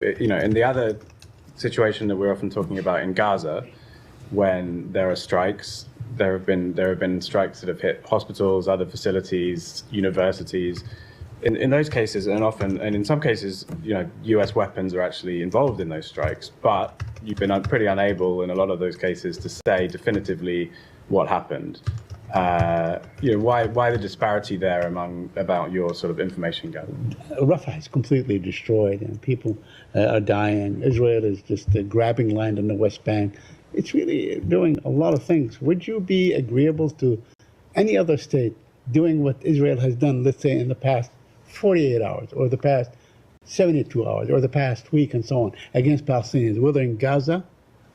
in the other situation that we're often talking about in Gaza, when there are strikes, there have been strikes that have hit hospitals, other facilities, universities. In those cases, and in some cases, U.S. weapons are actually involved in those strikes. But you've been pretty unable in a lot of those cases to say definitively what happened. Why the disparity there about your sort of information gathering? Rafah is completely destroyed, and people are dying. Israel is just grabbing land in the West Bank. It's really doing a lot of things. Would you be agreeable to any other state doing what Israel has done, let's say, in the past 48 hours, or the past 72 hours, or the past week, and so on, against Palestinians, whether in Gaza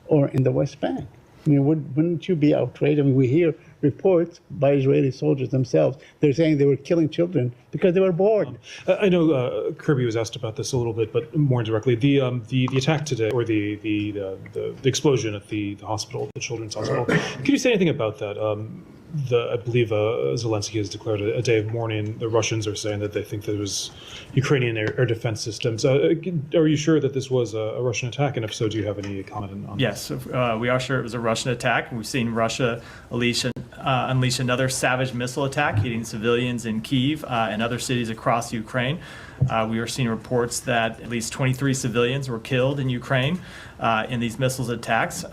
or in the West Bank? I mean, wouldn't you be outraged? I mean, we hear reports by Israeli soldiers themselves. They're saying they were killing children because they were bored. I know Kirby was asked about this a little bit, but more indirectly, the attack today, or the explosion at the hospital, the children's hospital. Could you say anything about that? I believe Zelensky has declared a day of mourning. The Russians are saying that they think that it was Ukrainian air defense systems. Are you sure that this was a Russian attack? And if so, do you have any comment on Yes, we are sure it was a Russian attack. We've seen Russia unleash another savage missile attack hitting civilians in Kyiv and other cities across Ukraine. We are seeing reports that at least 23 civilians were killed in Ukraine in these missiles attacks.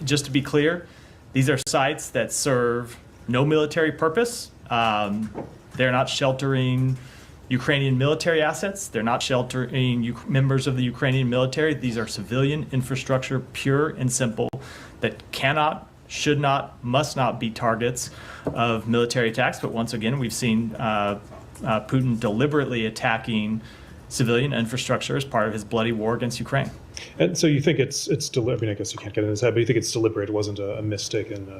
Just to be clear, these are sites that serve no military purpose. They're not sheltering Ukrainian military assets. They're not sheltering members of the Ukrainian military. These are civilian infrastructure, pure and simple, that cannot, should not, must not be targets of military attacks. But once again, we've seen Putin deliberately attacking civilian infrastructure as part of his bloody war against Ukraine. And so you think it's deliberate? I mean, I guess you can't get in his head, but you think it's deliberate? It wasn't a mistaken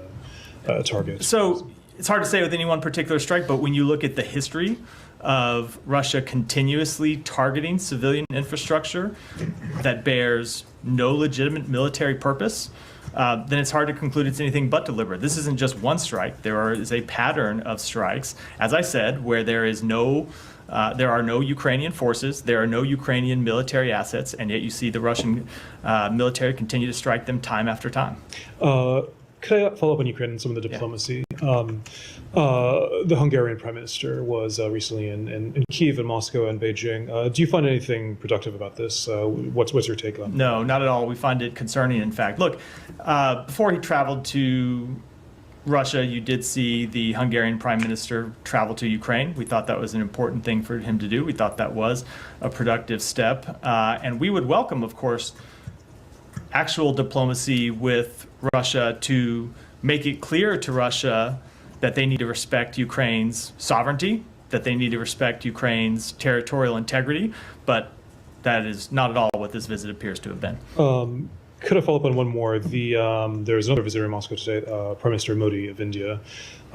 target? So it's hard to say with any one particular strike, but when you look at the history of Russia continuously targeting civilian infrastructure that bears no legitimate military purpose, then it's hard to conclude it's anything but deliberate. This isn't just one strike. There is a pattern of strikes, as I said, where there are no Ukrainian forces, there are no Ukrainian military assets, and yet you see the Russian military continue to strike them time after time. Could I follow up on Ukraine and some of the diplomacy? Yeah. The Hungarian prime minister was recently in Kyiv and Moscow and Beijing. Do you find anything productive about this? What's your take on it? No, not at all. We find it concerning, in fact. Look, before he traveled to Russia, you did see the Hungarian prime minister travel to Ukraine. We thought that was an important thing for him to do. We thought that was a productive step. And we would welcome, of course, actual diplomacy with Russia to make it clear to Russia that they need to respect Ukraine's sovereignty, that they need to respect Ukraine's territorial integrity. But that is not at all what this visit appears to have been. Could I follow up on one more? There's another visitor in Moscow today, Prime Minister Modi of India.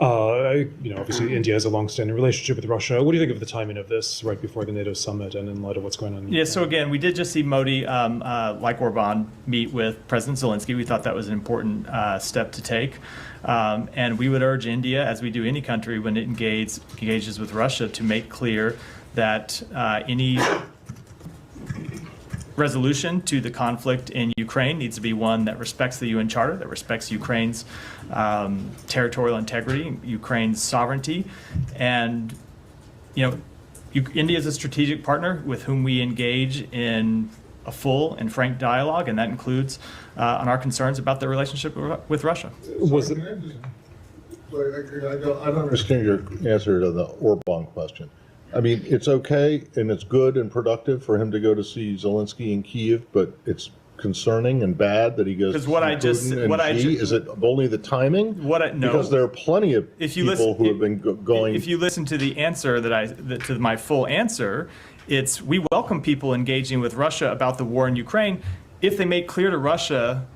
Obviously India has a long-standing relationship with Russia. What do you think of the timing of this right before the NATO summit and in light of what's going on? Yeah, so again, we did just see Modi, like Orban, meet with President Zelensky. We thought that was an important step to take. And we would urge India, as we do any country when it engages with Russia, to make clear that any resolution to the conflict in Ukraine needs to be one that respects the UN Charter, that respects Ukraine's territorial integrity, Ukraine's sovereignty. And, India is a strategic partner with whom we engage in a full and frank dialogue, and that includes on our concerns about the relationship with Russia. I don't understand your answer to the Orban question. I mean, it's okay and it's good and productive for him to go to see Zelensky in Kyiv, but it's concerning and bad that he goes to Putin. Is it only the timing? No. Because there are plenty of people who have been going. If you listen to the answer to my full answer, it's we welcome people engaging with Russia about the war in Ukraine if they make clear to Russia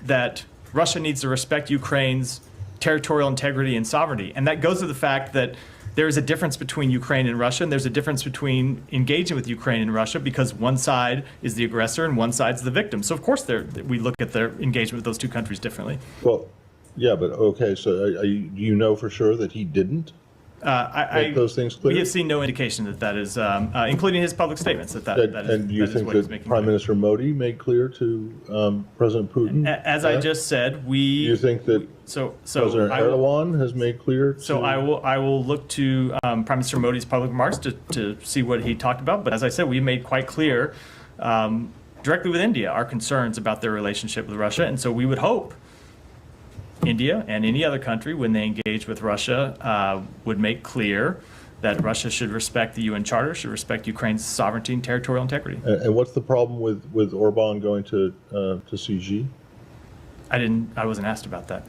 that Russia needs to respect Ukraine's territorial integrity and sovereignty. And that goes to the fact that there is a difference between Ukraine and Russia, and there's a difference between engaging with Ukraine and Russia because one side is the aggressor and one side's the victim. So, of course, we look at their engagement with those two countries differently. Well, yeah, but okay, so do you know for sure that he didn't? make those things clear? We have seen no indication that is, including his public statements, that is. And do you think what he's that making Prime clear. Minister Modi made clear to President Putin? As I just said, Do you think that President Erdogan has made clear? So I will look to Prime Minister Modi's public remarks to see what he talked about. But as I said, we made quite clear directly with India our concerns about their relationship with Russia, and so we would hope India and any other country, when they engage with Russia, would make clear that Russia should respect the UN Charter, should respect Ukraine's sovereignty and territorial integrity. And what's the problem with Orban going to see Xi? I wasn't asked about that.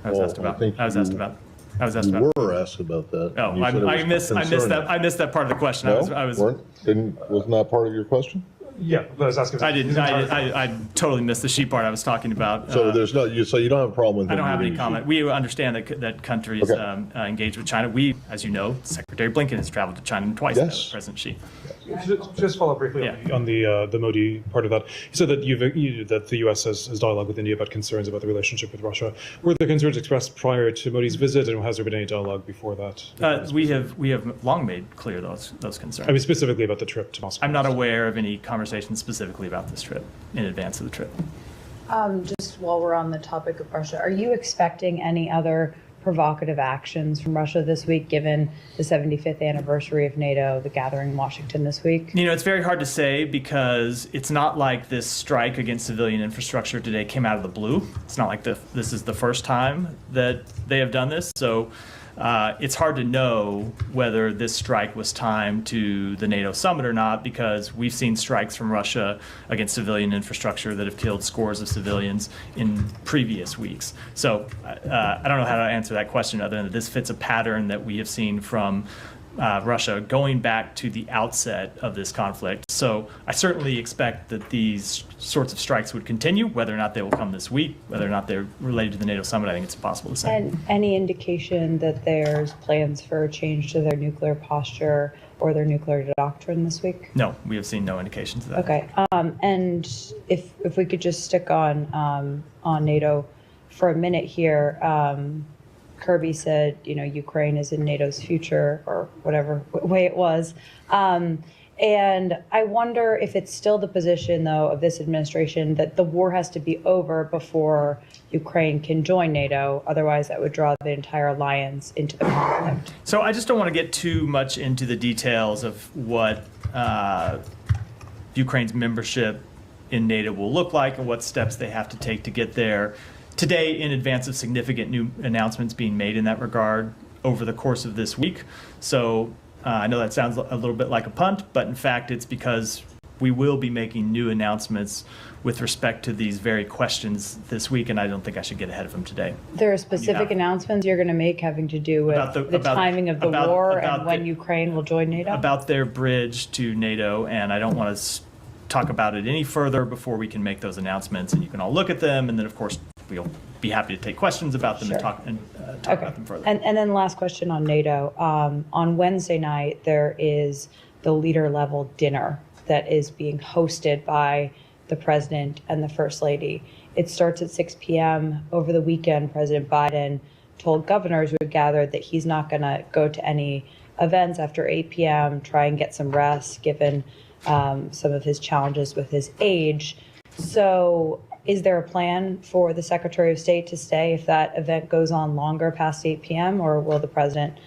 I was Well, asked about. I think I was you- asked about. I was asked You about. were asked about that. Oh, and you said it was I missed concerning. I missed that part of the question. No, I was. wasn't that part of your question? Yeah, I was asking. I didn't. I totally missed the sheep part I was talking about. So there's no. So you don't have a problem with. I him don't have any meeting Xi? comment. We understand that countries Okay. engage with China. We, as you know, Secretary Blinken has traveled to China twice now Yes. with President Xi. Just follow up briefly Yeah. on the Modi part of that. You said that that the U.S. has dialogue with India about concerns about the relationship with Russia. Were the concerns expressed prior to Modi's visit, and has there been any dialogue before that? We have long made clear those concerns. I mean, specifically about the trip to Moscow. I'm not aware of any conversations specifically about this trip in advance of the trip. Just while we're on the topic of Russia, are you expecting any other provocative actions from Russia this week, given the 75th anniversary of NATO, the gathering in Washington this week? You know, it's very hard to say because it's not like this strike against civilian infrastructure today came out of the blue. It's not like this is the first time that they have done this. So it's hard to know whether this strike was timed to the NATO summit or not, because we've seen strikes from Russia against civilian infrastructure that have killed scores of civilians in previous weeks. So I don't know how to answer that question other than that this fits a pattern that we have seen from Russia going back to the outset of this conflict. So I certainly expect that these sorts of strikes would continue. Whether or not they will come this week, whether or not they're related to the NATO summit, I think it's impossible to say. And any indication that there's plans for a change to their nuclear posture or their nuclear doctrine this week? No, we have seen no indications of that. Okay. And if we could just stick on NATO for a minute here. Kirby said, Ukraine is in NATO's future, or whatever way it was. And I wonder if it's still the position, though, of this administration that the war has to be over before Ukraine can join NATO. Otherwise, that would draw the entire alliance into the conflict. So I just don't want to get too much into the details of what Ukraine's membership in NATO will look like and what steps they have to take to get there. Today, in advance of significant new announcements being made in that regard over the course of this week. So I know that sounds a little bit like a punt, but in fact, it's because we will be making new announcements with respect to these very questions this week, and I don't think I should get ahead of them today. There are specific announcements you're going to make having to do with the timing of the war and when Ukraine will join NATO? About their bridge to NATO, and I don't want to talk about it any further before we can make those announcements, and you can all look at them, and then, of course, we'll be happy to take questions about them. Sure. and talk about them further. And then last question on NATO. On Wednesday night, there is the leader-level dinner that is being hosted by the president and the first lady. It starts at 6 p.m. Over the weekend, President Biden told governors who had gathered that he's not going to go to any events after 8 p.m., try and get some rest, given some of his challenges with his age. So is there a plan for the Secretary of State to stay if that event goes on longer past 8 p.m., or will the president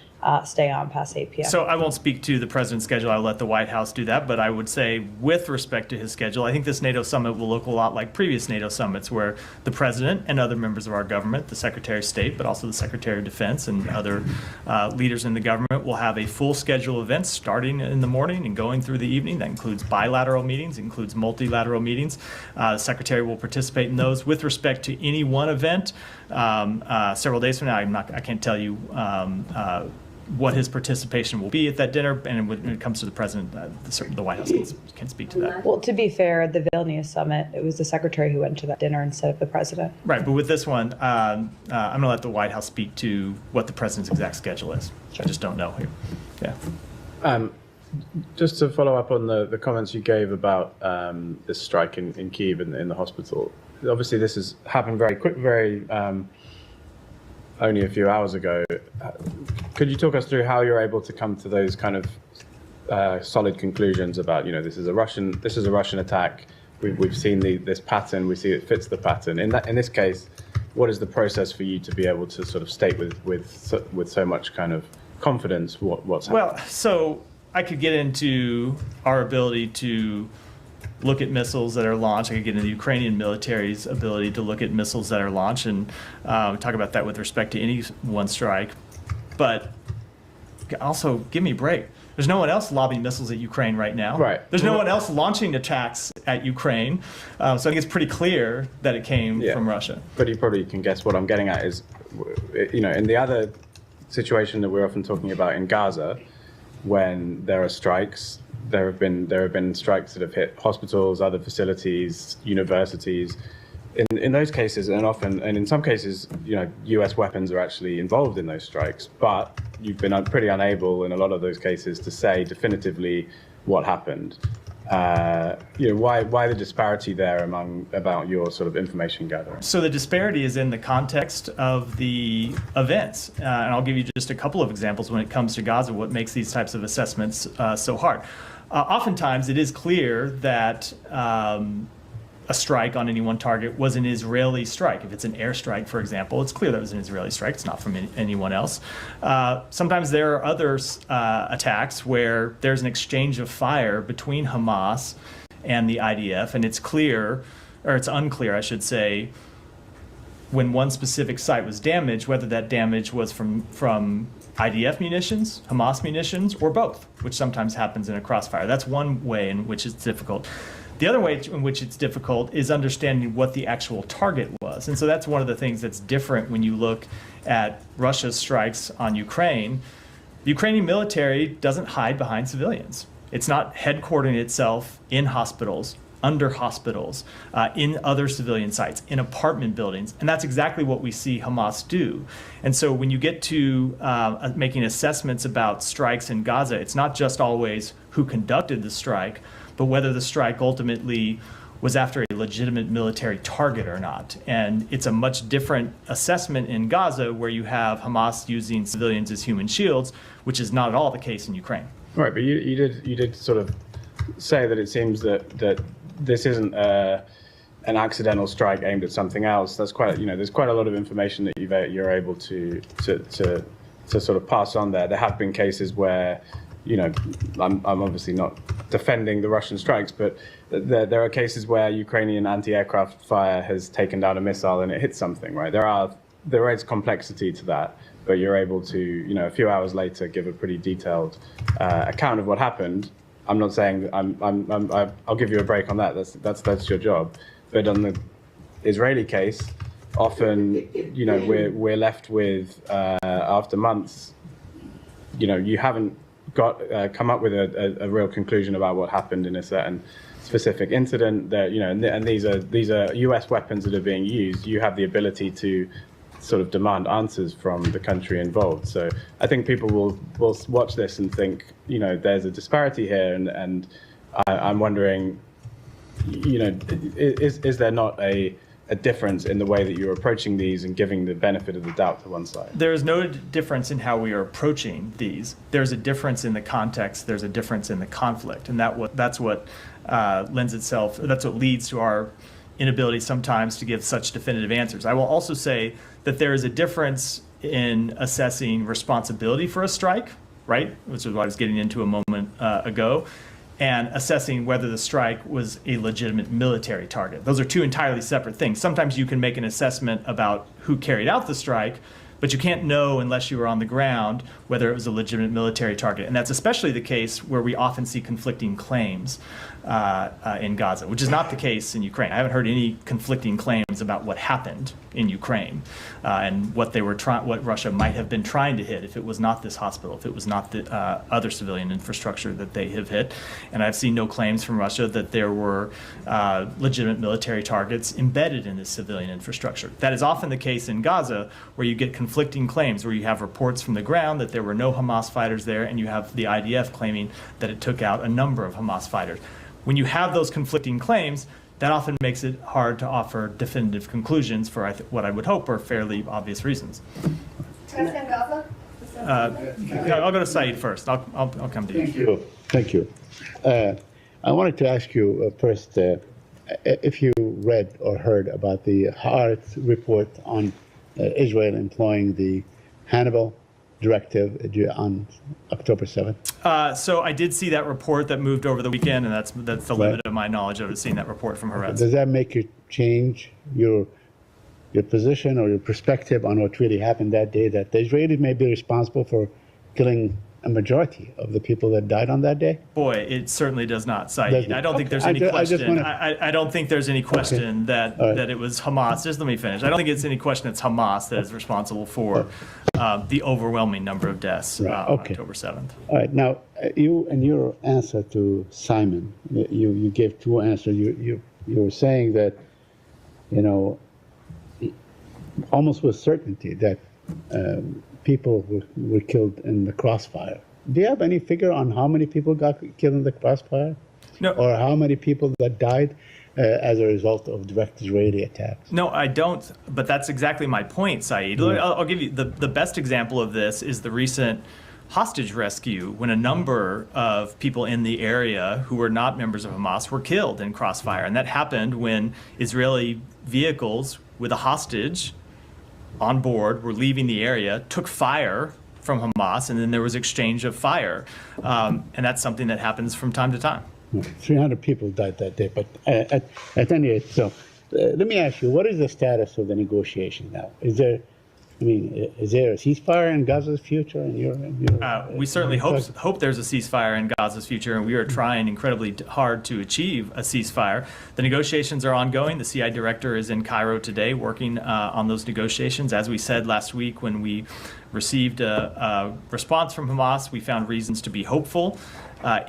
stay on past 8 p.m.? So I won't speak to the president's schedule. I'll let the White House do that. But I would say with respect to his schedule, I think this NATO summit will look a lot like previous NATO summits where the president and other members of our government, the Secretary of State, but also the Secretary of Defense and other leaders in the government will have a full schedule of events starting in the morning and going through the evening. That includes bilateral meetings, includes multilateral meetings. The Secretary will participate in those. With respect to any one event, several days from now, I can't tell you what his participation will be at that dinner, and when it comes to the president, the White House can speak to that. Well, to be fair, the Vilnius summit, it was the secretary who went to that dinner instead of the president. Right, but with this one, I'm going to let the White House speak to what the president's exact schedule is. I just don't know here. Yeah. Just to follow up on the comments you gave about this strike in Kyiv in the hospital. Obviously, this has happened very quick, very only a few hours ago. Could you talk us through how you're able to come to those kind of solid conclusions about, this is a Russian attack. We've seen this pattern. We see it fits the pattern. In this case, what is the process for you to be able to sort of state with so much kind of confidence what's happening? Well, so I could get into our ability to look at missiles that are launched. I could get into the Ukrainian military's ability to look at missiles that are launched and talk about that with respect to any one strike. But also, give me a break. There's no one else lobbing missiles at Ukraine right now. Right. There's no one else launching attacks at Ukraine. So I think it's pretty clear that it came from Russia. But you probably can guess what I'm getting at is, in the other situation that we're often talking about in Gaza, when there are strikes, there have been strikes that have hit hospitals, other facilities, universities. In those cases, and in some cases, U.S. weapons are actually involved in those strikes. But you've been pretty unable in a lot of those cases to say definitively what happened. Why the disparity there about your sort of information gathering? So the disparity is in the context of the events, and I'll give you just a couple of examples when it comes to Gaza. What makes these types of assessments so hard? Oftentimes, it is clear that a strike on any one target was an Israeli strike. If it's an airstrike, for example, it's clear that it was an Israeli strike. It's not from anyone else. Sometimes there are other attacks where there's an exchange of fire between Hamas and the IDF, and it's clear, or it's unclear, I should say, when one specific site was damaged, whether that damage was from IDF munitions, Hamas munitions, or both, which sometimes happens in a crossfire. That's one way in which it's difficult. The other way in which it's difficult is understanding what the actual target was. And so that's one of the things that's different when you look at Russia's strikes on Ukraine. The Ukrainian military doesn't hide behind civilians. It's not headquartering itself in hospitals, under hospitals, in other civilian sites, in apartment buildings. And that's exactly what we see Hamas do. And so when you get to making assessments about strikes in Gaza, it's not just always who conducted the strike, but whether the strike ultimately was after a legitimate military target or not. And it's a much different assessment in Gaza, where you have Hamas using civilians as human shields, which is not at all the case in Ukraine. Right, but you did sort of say that it seems that this isn't an accidental strike aimed at something else. That's quite, there's quite a lot of information that you're able to sort of pass on there. There have been cases where, I'm obviously not defending the Russian strikes, but there are cases where Ukrainian anti-aircraft fire has taken down a missile and it hits something, right? There is complexity to that, but you're able to, a few hours later, give a pretty detailed account of what happened. I'm not saying I'll give you a break on that. That's your job. But on the Israeli case, often, we're left with after months, you haven't come up with a real conclusion about what happened in a certain specific incident. That and these are U.S. weapons that are being used. You have the ability to sort of demand answers from the country involved. So I think people will watch this and think, there's a disparity here, and I'm wondering, is there not a difference in the way that you're approaching these and giving the benefit of the doubt to one side? There is no difference in how we are approaching these. There's a difference in the context. There's a difference in the conflict, and that's what leads to our inability sometimes to give such definitive answers. I will also say that there is a difference in assessing responsibility for a strike, right, which is what I was getting into a moment ago, and assessing whether the strike was a legitimate military target. Those are two entirely separate things. Sometimes you can make an assessment about who carried out the strike, but you can't know unless you were on the ground whether it was a legitimate military target. And that's especially the case where we often see conflicting claims in Gaza, which is not the case in Ukraine. I haven't heard any conflicting claims about what happened in Ukraine and what Russia might have been trying to hit if it was not this hospital, if it was not the other civilian infrastructure that they have hit. And I've seen no claims from Russia that there were legitimate military targets embedded in this civilian infrastructure. That is often the case in Gaza, where you get conflicting claims, where you have reports from the ground that there were no Hamas fighters there, and you have the IDF claiming that it took out a number of Hamas fighters. when you have those conflicting claims, that often makes it hard to offer definitive conclusions for what I would hope are fairly obvious reasons. Can I say Gaza? I'll go to Saeed first. I'll come to you. Thank you. I wanted to ask you first if you read or heard about the Haaretz report on Israel employing the Hannibal directive on October 7th. So I did see that report that moved over the weekend, and that's the limit of my knowledge of seeing that report from Haaretz. Does that make you change your position or your perspective on what really happened that day, that the Israelis may be responsible for killing a majority of the people that died on that day? Boy, it certainly does not, Saeed. I don't think there's any question. I don't think there's any question that it was Hamas. Just let me finish. I don't think it's any question it's Hamas that is responsible for the overwhelming number of deaths on October 7th. All right. Now, you in your answer to Simon, you gave two answers. You were saying that, almost with certainty that people were killed in the crossfire. Do you have any figure on how many people got killed in the crossfire? No. Or how many people that died as a result of direct Israeli attacks? No, I don't. But that's exactly my point, Saeed. I'll give you the best example of this is the recent hostage rescue when a number of people in the area who were not members of Hamas were killed in crossfire. And that happened when Israeli vehicles with a hostage on board were leaving the area, took fire from Hamas, and then there was exchange of fire. And that's something that happens from time to time. 300 people died that day. But at any rate, so let me ask you, what is the status of the negotiation now? Is there a ceasefire in Gaza's future? We certainly hope there's a ceasefire in Gaza's future, and we are trying incredibly hard to achieve a ceasefire. The negotiations are ongoing. The CI director is in Cairo today working on those negotiations. As we said last week when we received a response from Hamas, we found reasons to be hopeful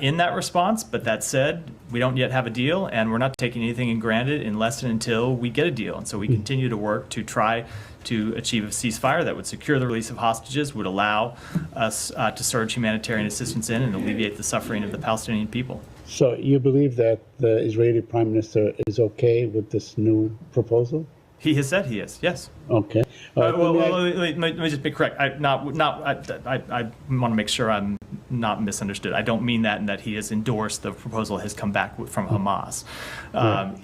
in that response. But that said, we don't yet have a deal, and we're not taking anything in granted unless and until we get a deal. And so we continue to work to try to achieve a ceasefire that would secure the release of hostages, would allow us to surge humanitarian assistance in and alleviate the suffering of the Palestinian people. So you believe that the Israeli Prime Minister is okay with this new proposal? He has said he is, yes. Okay. Let me just be correct. I want to make sure I'm not misunderstood. I don't mean that in that he has endorsed the proposal that has come back from Hamas.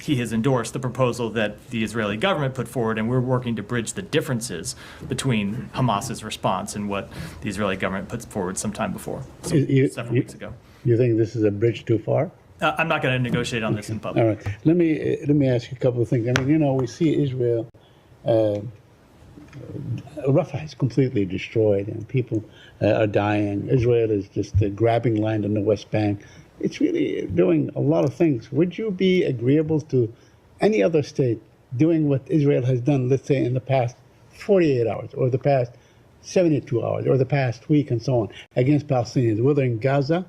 He has endorsed the proposal that the Israeli government put forward, and we're working to bridge the differences between Hamas's response and what the Israeli government put forward sometime before, several weeks ago. You think this is a bridge too far? I'm not going to negotiate on this in public. All right. Let me ask you a couple of things. We see Israel, Rafah is completely destroyed, and people are dying. Israel is just grabbing land on the West Bank. It's really doing a lot of things. Would you be agreeable to any other state doing what Israel has done, let's say, in the past 48 hours, or the past 72 hours, or the past week, and so on, against Palestinians, whether in Gaza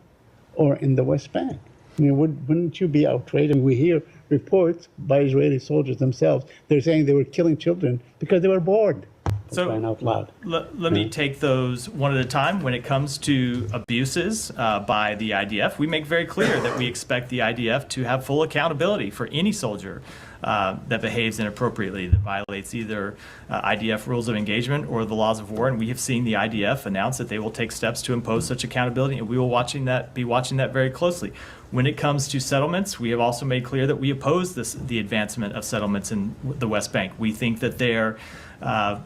or in the West Bank? Wouldn't you be outraged? And we hear reports by Israeli soldiers themselves. They're saying they were killing children because they were bored. So out loud. Let me take those one at a time. When it comes to abuses by the IDF, we make very clear that we expect the IDF to have full accountability for any soldier that behaves inappropriately, that violates either IDF rules of engagement or the laws of war. And we have seen the IDF announce that they will take steps to impose such accountability, and we will be watching that very closely. When it comes to settlements, we have also made clear that we oppose the advancement of settlements in the West Bank. We think that they are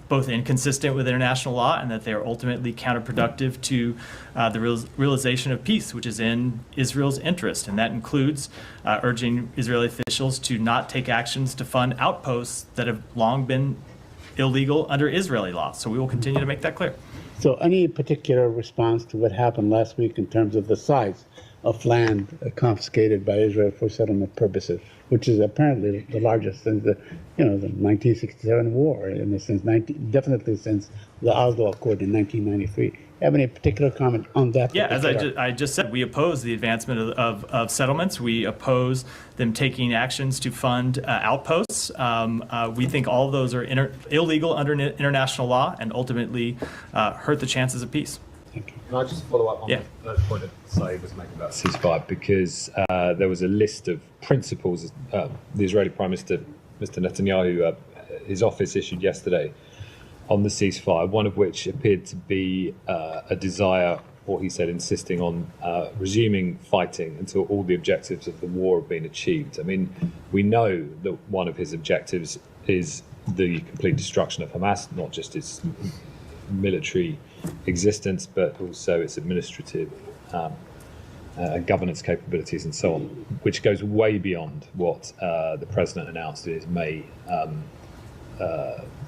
both inconsistent with international law and that they are ultimately counterproductive to the realization of peace, which is in Israel's interest. And that includes urging Israeli officials to not take actions to fund outposts that have long been illegal under Israeli law. So we will continue to make that clear. So any particular response to what happened last week in terms of the size of land confiscated by Israel for settlement purposes, which is apparently the largest since the 1967 war, and definitely since the Oslo Accord in 1993. Have any particular comment on that? Yeah, as I just said, we oppose the advancement of settlements. We oppose them taking actions to fund outposts. We think all of those are illegal under international law and ultimately hurt the chances of peace. Thank you. Can I just follow up on Yeah. the point that Saeed was making about ceasefire? Because there was a list of principles the Israeli Prime Minister, Mr. Netanyahu, his office issued yesterday on the ceasefire, one of which appeared to be a desire, or he said, insisting on resuming fighting until all the objectives of the war have been achieved. I mean, we know that one of his objectives is the complete destruction of Hamas, not just its military existence, but also its administrative governance capabilities and so on, which goes way beyond what the president announced in his May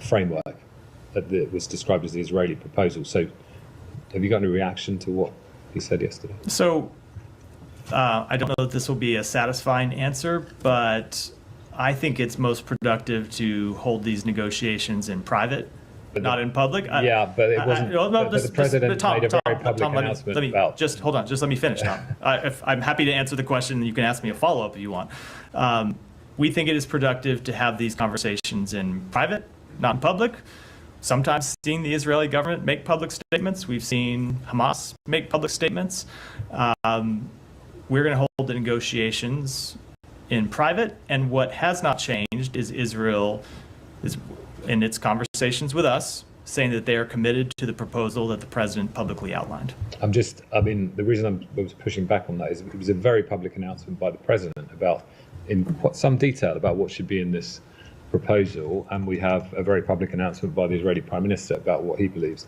framework that was described as the Israeli proposal. So have you got any reaction to what he said yesterday? So I don't know that this will be a satisfying answer, but I think it's most productive to hold these negotiations in private, not in public. Yeah, but it wasn't. But the president made a very public announcement about. Just hold on. Just let me finish, Tom. I'm happy to answer the question. You can ask me a follow-up if you want. We think it is productive to have these conversations in private, not in public. Sometimes seeing the Israeli government make public statements. We've seen Hamas make public statements. We're going to hold the negotiations in private. And what has not changed is Israel is in its conversations with us saying that they are committed to the proposal that the president publicly outlined. The reason I was pushing back on that is it was a very public announcement by the president about, in some detail, about what should be in this proposal, and we have a very public announcement by the Israeli Prime Minister about what he believes.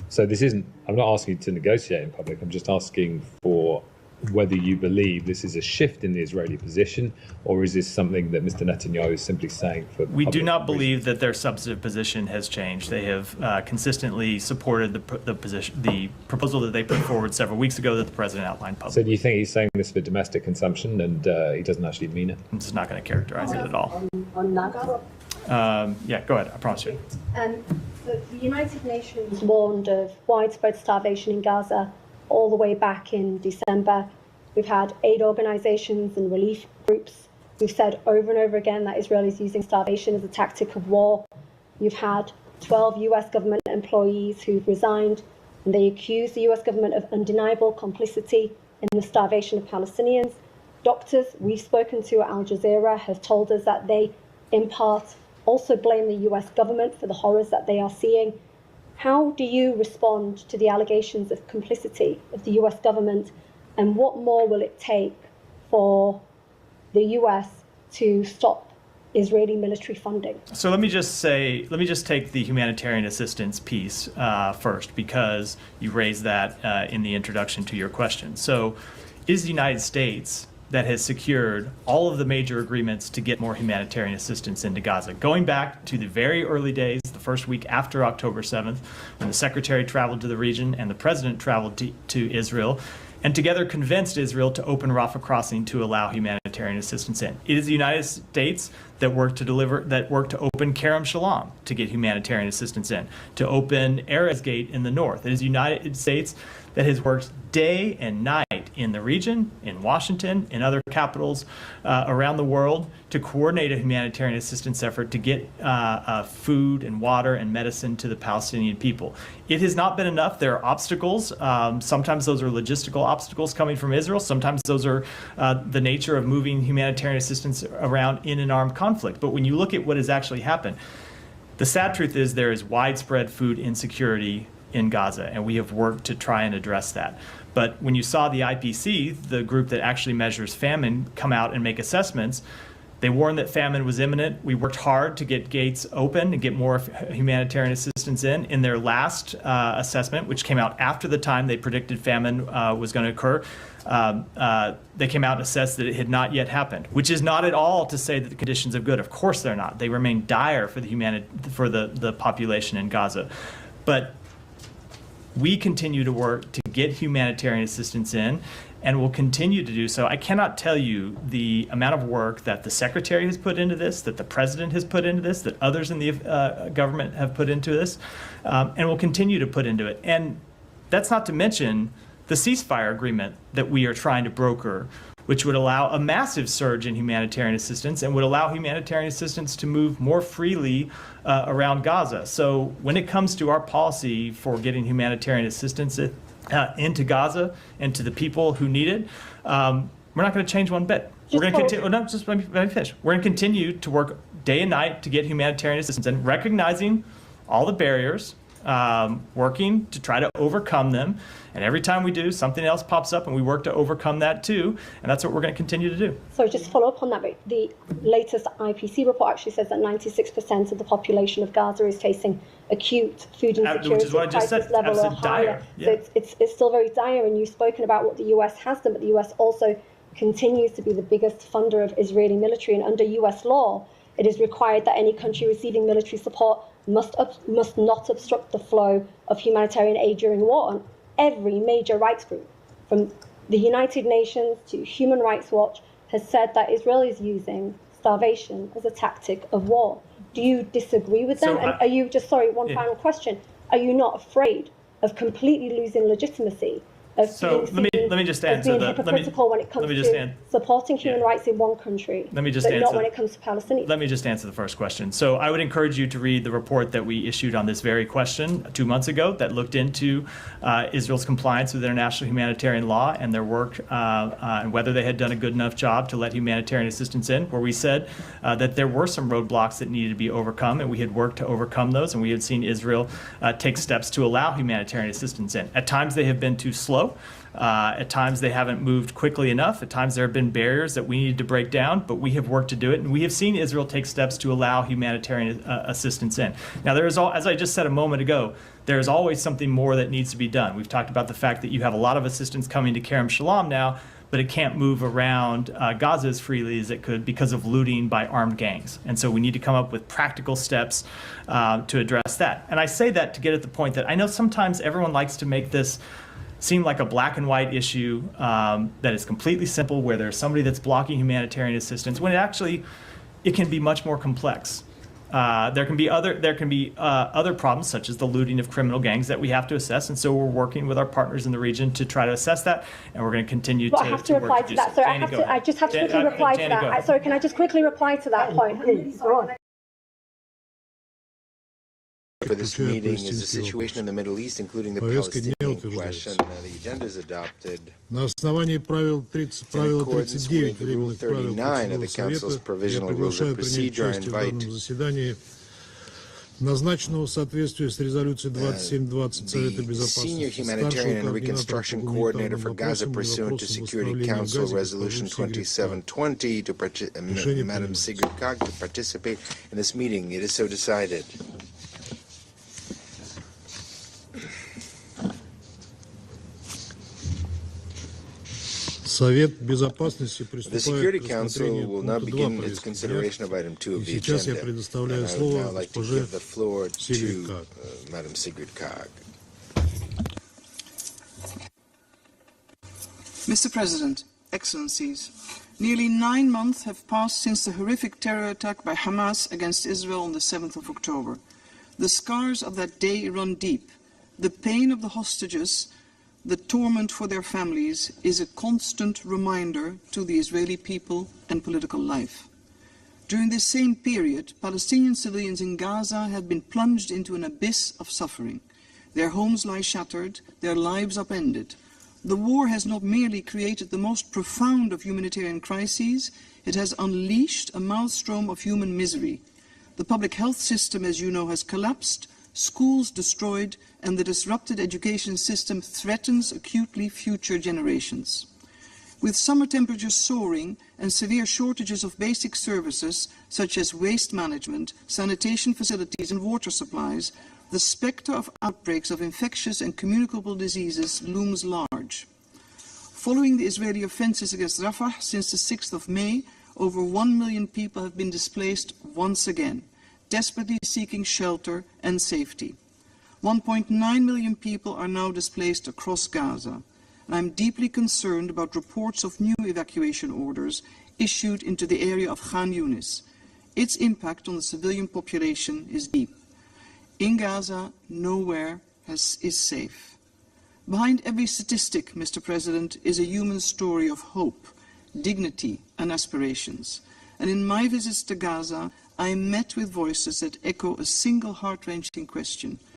So this isn't, I'm not asking you to negotiate in public, I'm just asking for whether you believe this is a shift in the Israeli position, or is this something that Mr. Netanyahu is simply saying for We do public not reasons? believe that their substantive position has changed. They have consistently supported the proposal that they put forward several weeks ago that the president outlined So publicly. do you think he's saying this for domestic consumption and he doesn't actually mean it? I'm just not going to characterize it at all. On Gaza. Yeah, go ahead. I promise you. The United Nations warned of widespread starvation in Gaza all the way back in December. We've had aid organizations and relief groups who've said over and over again that Israel is using starvation as a tactic of war. You've had 12 US government employees who've resigned, and they accuse the US government of undeniable complicity in the starvation of Palestinians. Doctors we've spoken to at Al Jazeera have told us that they, in part, also blame the US government for the horrors that they are seeing. How do you respond to the allegations of complicity of the US government, and what more will it take for the US to stop Israeli military funding? So let me just take the humanitarian assistance piece first, because you raised that in the introduction to your question. So is the United States that has secured all of the major agreements to get more humanitarian assistance into Gaza, going back to the very early days, the first week after October 7th, when the secretary traveled to the region and the president traveled to Israel, and together convinced Israel to open Rafah crossing to allow humanitarian assistance in. It is the United States that worked to open Kerem Shalom to get humanitarian assistance in, to open Erez Gate in the north. It is the United States that has worked day and night in the region, in Washington, in other capitals around the world, to coordinate a humanitarian assistance effort to get food and water and medicine to the Palestinian people. It has not been enough. There are obstacles. Sometimes those are logistical obstacles coming from Israel. Sometimes those are the nature of moving humanitarian assistance around in an armed conflict. But when you look at what has actually happened, the sad truth is there is widespread food insecurity in Gaza, and we have worked to try and address that. But when you saw the IPC, the group that actually measures famine, come out and make assessments, they warned that famine was imminent. We worked hard to get gates open and get more humanitarian assistance in. In their last assessment, which came out after the time they predicted famine was going to occur, they came out and assessed that it had not yet happened, which is not at all to say that the conditions are good. Of course they're not. They remain dire for the population in Gaza. But we continue to work to get humanitarian assistance in, and will continue to do so. I cannot tell you the amount of work that the secretary has put into this, that the president has put into this, that others in the government have put into this, and will continue to put into it. And that's not to mention the ceasefire agreement that we are trying to broker which would allow a massive surge in humanitarian assistance and would allow humanitarian assistance to move more freely around Gaza. So when it comes to our policy for getting humanitarian assistance into Gaza and to the people who need it, we're not going to change one bit. We're going to continue. Oh, no, just let me finish. We're going to continue to work day and night to get humanitarian assistance and recognizing all the barriers, working to try to overcome them. And every time we do, something else pops up and we work to overcome that too. And that's what we're going to continue to do. So just to follow up on that, the latest IPC report actually says that 96% of the population of Gaza is facing acute food insecurity, which is what I just crisis said, level or absolute higher. dire. Yeah. So it's still very dire, and you've spoken about what the US has done, but the US also continues to be the biggest funder of Israeli military, and under US law, it is required that any country receiving military support must not obstruct the flow of humanitarian aid during war. And every major rights group, from the United Nations to Human Rights Watch, has said that Israel is using starvation as a tactic of war. Do you disagree with them? And are you, just sorry, one final question, are you not afraid of completely losing legitimacy? So let me just answer being hypocritical when it comes to supporting human rights in one country, but not when it comes to Palestinians. Let me just answer the first question. So I would encourage you to read the report that we issued on this very question 2 months ago that looked into Israel's compliance with international humanitarian law and their work and whether they had done a good enough job to let humanitarian assistance in, where we said that there were some roadblocks that needed to be overcome, and we had worked to overcome those, and we had seen Israel take steps to allow humanitarian assistance in. At times they have been too slow. At times they haven't moved quickly enough. At times there have been barriers that we needed to break down, but we have worked to do it, and we have seen Israel take steps to allow humanitarian assistance in. Now, there is, as I just said a moment ago, there is always something more that needs to be done. We've talked about the fact that you have a lot of assistance coming to Kerem Shalom now, but it can't move around Gaza as freely as it could because of looting by armed gangs. And so we need to come up with practical steps to address that. And I say that to get at the point that I know sometimes everyone likes to make this seem like a black and white issue that is completely simple, where there's somebody that's blocking humanitarian assistance, when it can be much more complex. There can be other problems, such as the looting of criminal gangs, that we have to assess, and so we're working with our partners in the region to try to assess that, and we're going to continue to. I have to reply to that. Sorry, I just have to quickly reply to that. Sorry, can I just quickly reply to that point? For this meeting is the situation in the Middle East, including the Palestinian question. The agenda is adopted in accordance with Rule 39 of the Council's Provisional Rules of Procedure. I invite the Senior Humanitarian and Reconstruction Coordinator for Gaza, pursuant to Security Council Resolution 2720, Madam Sigrid Kaag, to participate in this meeting. It is so decided. The Security Council will now begin its consideration of item 2 of the agenda. And I would now like to give the floor to Madam Sigrid Kaag. Mr. President, Excellencies, nearly 9 months have passed since the horrific terror attack by Hamas against Israel on the 7th of October. The scars of that day run deep. The pain of the hostages, the torment for their families, is a constant reminder to the Israeli people and political life. During this same period, Palestinian civilians in Gaza have been plunged into an abyss of suffering. Their homes lie shattered, their lives upended. The war has not merely created the most profound of humanitarian crises, it has unleashed a maelstrom of human misery. The public health system, as you know, has collapsed, schools destroyed, and the disrupted education system threatens acutely future generations. With summer temperatures soaring and severe shortages of basic services such as waste management, sanitation facilities and water supplies, the spectre of outbreaks of infectious and communicable diseases looms large. Following the Israeli offenses against Rafah since the 6th of May, over 1 million people have been displaced once again, desperately seeking shelter and safety. 1.9 million people are now displaced across Gaza, and I'm deeply concerned about reports of new evacuation orders issued into the area of Khan Yunis. Its impact on the civilian population is deep. In Gaza, nowhere is safe. Behind every statistic, Mr. President, is a human story of hope, dignity and aspirations. And in my visits to Gaza, I met with voices that echo a single heart-wrenching question.